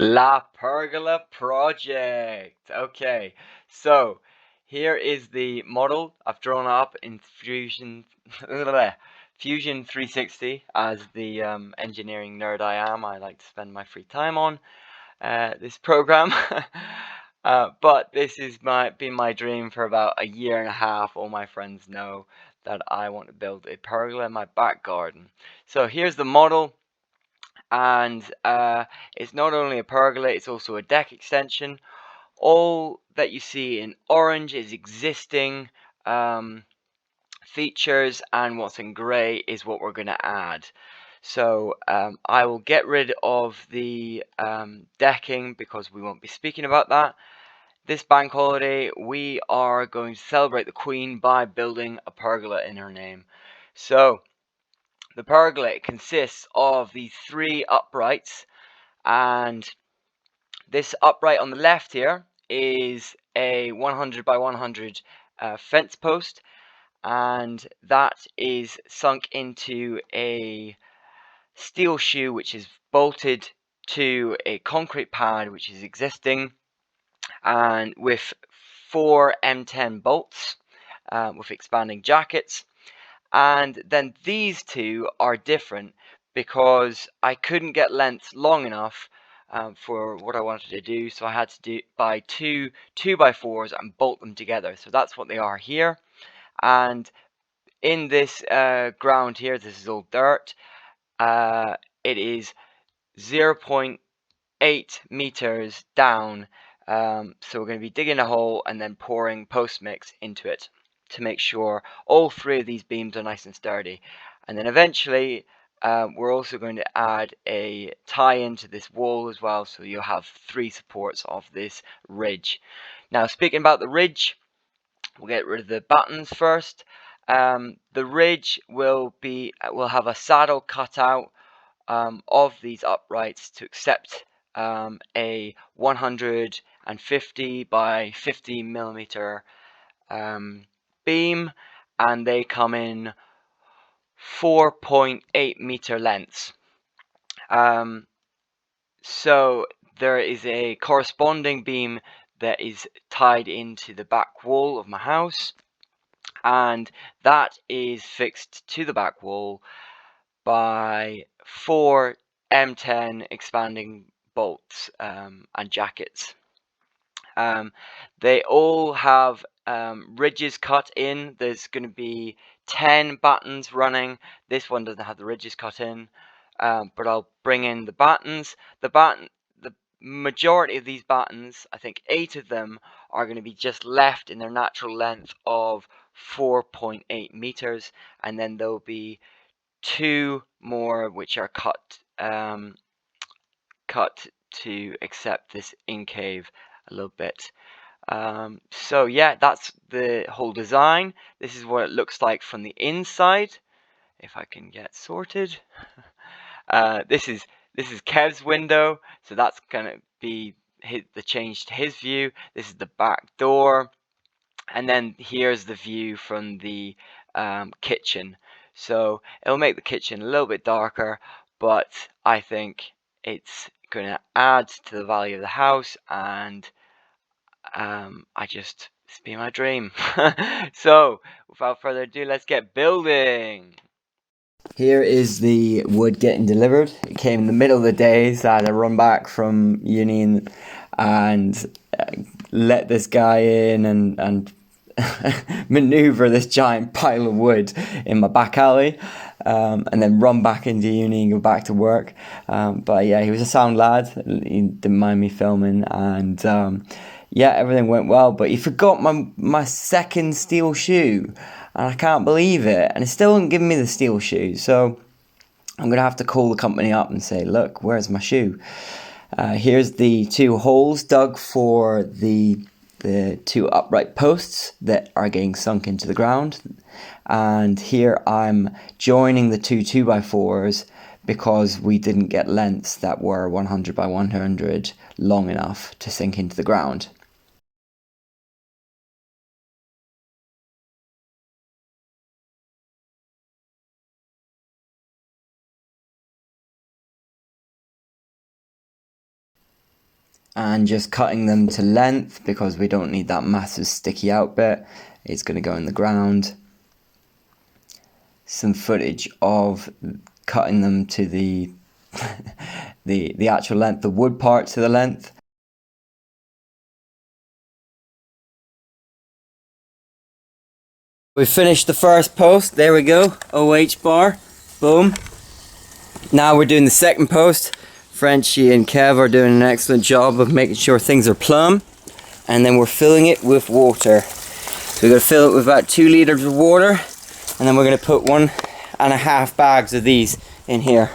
La Pergola project. Okay, so here is the model I've drawn up in Fusion Fusion 360. As the engineering nerd I am, I like to spend my free time on this program. But this has been my dream for about a year and a half. All my friends know that I want to build a pergola in my back garden. So here's the model. And it's not only a pergola, it's also a deck extension. All that you see in orange is existing features, and what's in grey is what we're going to add. So I will get rid of the decking because we won't be speaking about that. This bank holiday, we are going to celebrate the Queen by building a pergola in her name. So the pergola consists of these three uprights, and this upright on the left here is a 100 by 100 fence post, and that is sunk into a steel shoe which is bolted to a concrete pad which is existing, and with 4 M10 bolts with expanding jackets. And then these two are different because I couldn't get length long enough for what I wanted to do, so I had to buy two 2x4s and bolt them together. So that's what they are here. And in this ground here, this is all dirt. It is 0.8 meters down. So we're going to be digging a hole and then pouring post mix into it to make sure all three of these beams are nice and sturdy. And then eventually we're also going to add a tie-in to this wall as well, so you'll have 3 supports of this ridge. Now, speaking about the ridge, we'll get rid of the battens first. The ridge will have a saddle cut out of these uprights to accept a 150 by 50 millimeter beam, and they come in 4.8 meter lengths. So there is a corresponding beam that is tied into the back wall of my house, and that is fixed to the back wall by 4 M10 expanding bolts and jackets. They all have ridges cut in. There's going to be 10 battens running. This one doesn't have the ridges cut in, but I'll bring in the battens. The majority of these battens, I think 8 of them, are going to be just left in their natural length of 4.8 meters, and then there'll be 2 more which are cut to accept this incave a little bit. So yeah, that's the whole design. This is what it looks like from the inside, if I can get sorted. This is Kev's window, so that's gonna be the change to his view. This is the back door, and then here's the view from the kitchen. So it'll make the kitchen a little bit darker, but I think it's gonna add to the value of the house, and it's been my dream. So without further ado, let's get building. Here is the wood getting delivered. It came in the middle of the day, so I had to run back from uni and let this guy in and maneuver this giant pile of wood in my back alley, and then run back into uni and go back to work. But yeah, he was a sound lad. He didn't mind me filming, and yeah, everything went well. But he forgot my second steel shoe, and I can't believe it. And he still hasn't given me the steel shoe, so I'm gonna have to call the company up and say, look, where's my shoe? Here's the 2 holes dug for the 2 upright posts that are getting sunk into the ground, and here I'm joining the 2 2x4s because we didn't get lengths that were 100 by 100 long enough to sink into the ground. and just cutting them to length because we don't need that massive sticky out bit. It's going to go in the ground. Some footage of cutting them to the the actual length, the wood part to the length. We finished the first post, there we go, OH bar, boom. Now we're doing the second post. Frenchie and Kev are doing an excellent job of making sure things are plumb. And then we're filling it with water. So we're going to fill it with about 2 litres of water. And then we're going to put 1.5 bags of these in here.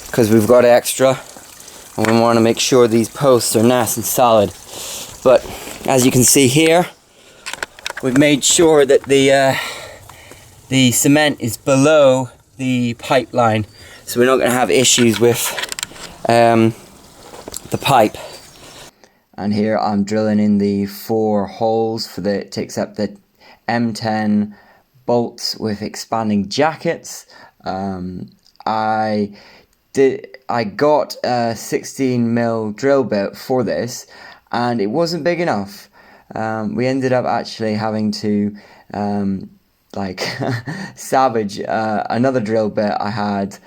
Because we've got extra. And we want to make sure these posts are nice and solid. But as you can see here, we've made sure that the cement is below the pipeline, so we're not going to have issues with the pipe. And here I'm drilling in the 4 holes to accept the M10 bolts with expanding jackets. I got a 16mm drill bit for this, and it wasn't big enough. We ended up actually having to salvage another drill bit I had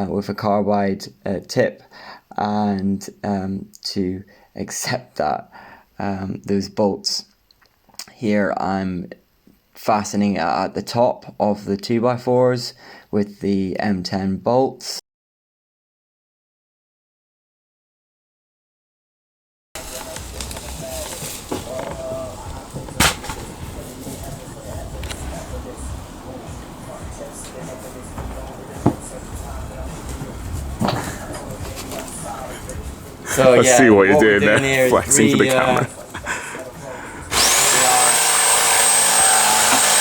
with a carbide tip, and to accept that those bolts. Here I'm fastening at the top of the 2x4s with the M10 bolts. So I see what you're doing there, flexing for the camera.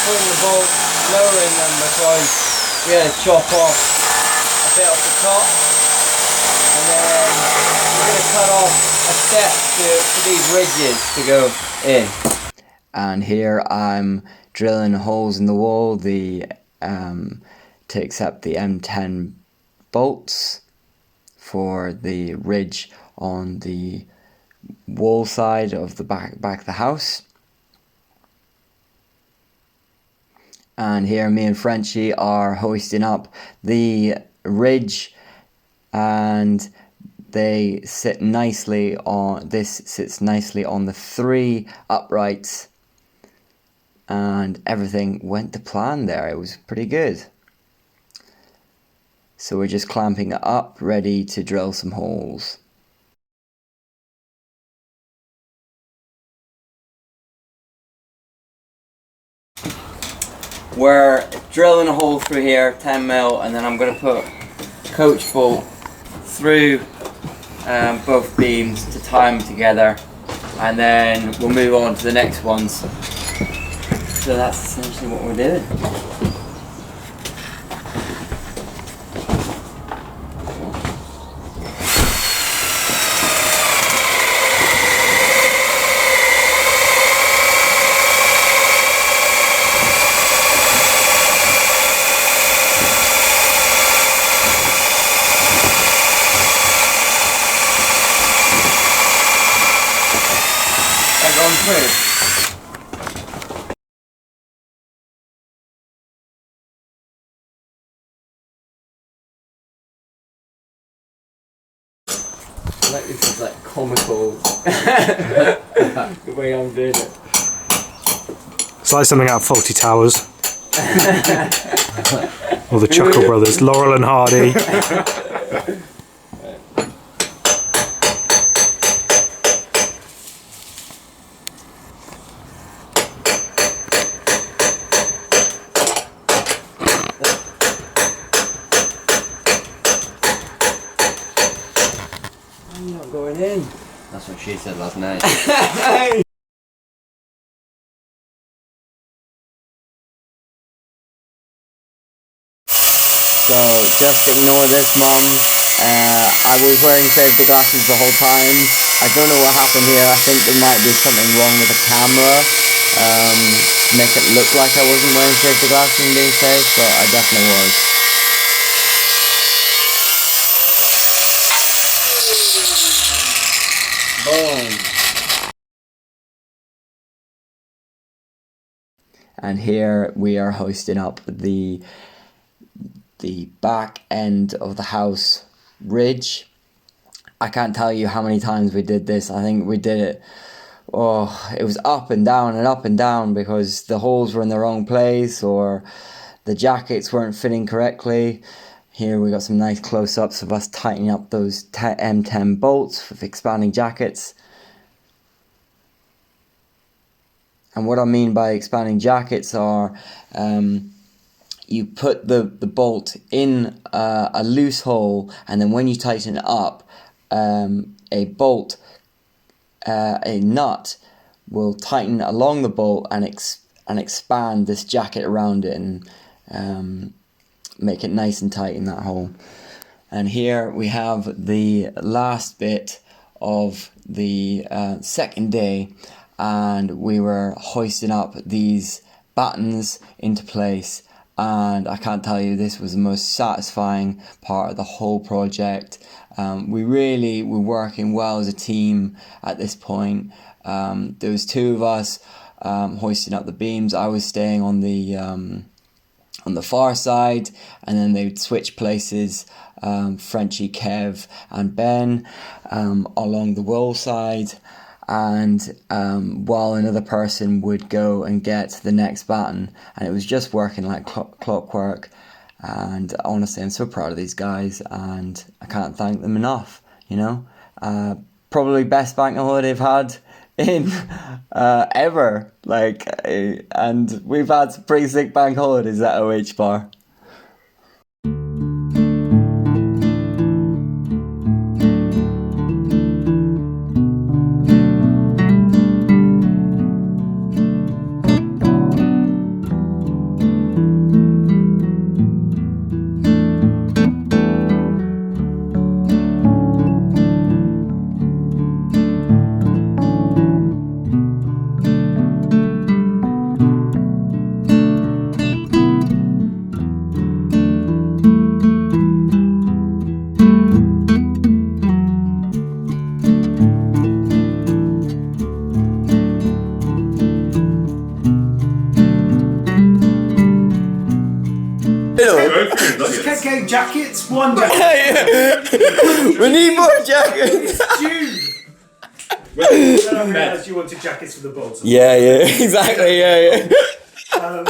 Putting the bolts, lowering them because we had to chop off a bit off the top, and then we're going to cut off a step for these ridges to go in. And here I'm drilling holes in the wall to accept the M10 bolts for the ridge on the wall side of the back of the house. And here me and Frenchie are hoisting up the ridge, and they sit nicely on, this sits nicely on the 3 uprights, and everything went to plan there. It was pretty good. So we're just clamping it up, ready to drill some holes. We're drilling a hole through here, 10mm, and then I'm going to put coach bolt through both beams to tie them together, and then we'll move on to the next ones. So that's essentially what we're doing. Like, this is like comical the way I'm doing it. It's like something out of Faulty Towers. Or the Chuckle Brothers, Laurel and Hardy. I'm not going in. That's what she said last night. So just ignore this, Mum. I was wearing safety glasses the whole time. I don't know what happened here. I think there might be something wrong with the camera. Make it look like I wasn't wearing safety glasses and being safe, but I definitely was. Boom. And here we are hoisting up the back end of the house ridge. I can't tell you how many times we did this. I think we did it, it was up and down and up and down because the holes were in the wrong place or the jackets weren't fitting correctly. Here we got some nice close-ups of us tightening up those M10 bolts with expanding jackets. And what I mean by expanding jackets are you put the bolt in a loose hole, and then when you tighten it up, a bolt, a nut will tighten along the bolt and expand this jacket around it and make it nice and tight in that hole. And here we have the last bit of the second day, and we were hoisting up these battens into place, and I can't tell you, this was the most satisfying part of the whole project. We really were working well as a team at this point. There was two of us hoisting up the beams. I was staying on the far side, and then they would switch places, Frenchie, Kev and Ben along the wall side, and while another person would go and get the next batten, and it was just working like clockwork. And honestly, I'm so proud of these guys, and I can't thank them enough, you know. Probably best bank holiday I've had in ever, and we've had some pretty sick bank holidays at OH Bar. Okay, jackets. One jacket. We need more jackets. June. Then I realised you wanted jackets for the bolts. Yeah, exactly, yeah. And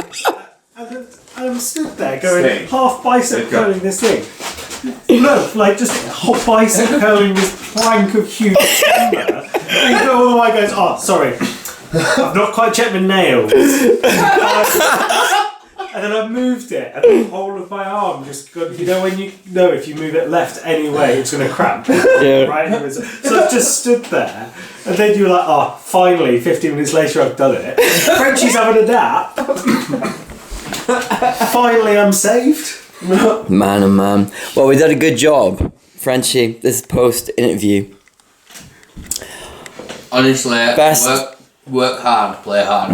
I'm stood there going half bicep curling this thing. Look, like just hot bicep curling this plank of huge timber. And you go all the way, goes, oh, sorry, I've not quite checked my nails. And then I moved it, and the whole of my arm just got, you know when you know if you move it left anyway, it's going to cramp. Yeah. Right? So I just stood there, and then you were like, oh, finally, 15 minutes later I've done it. Frenchie's having a nap. Finally I'm saved. Man, oh man. Well, we did a good job. Frenchie, this is post-interview. Honestly, Best. work hard, play hard.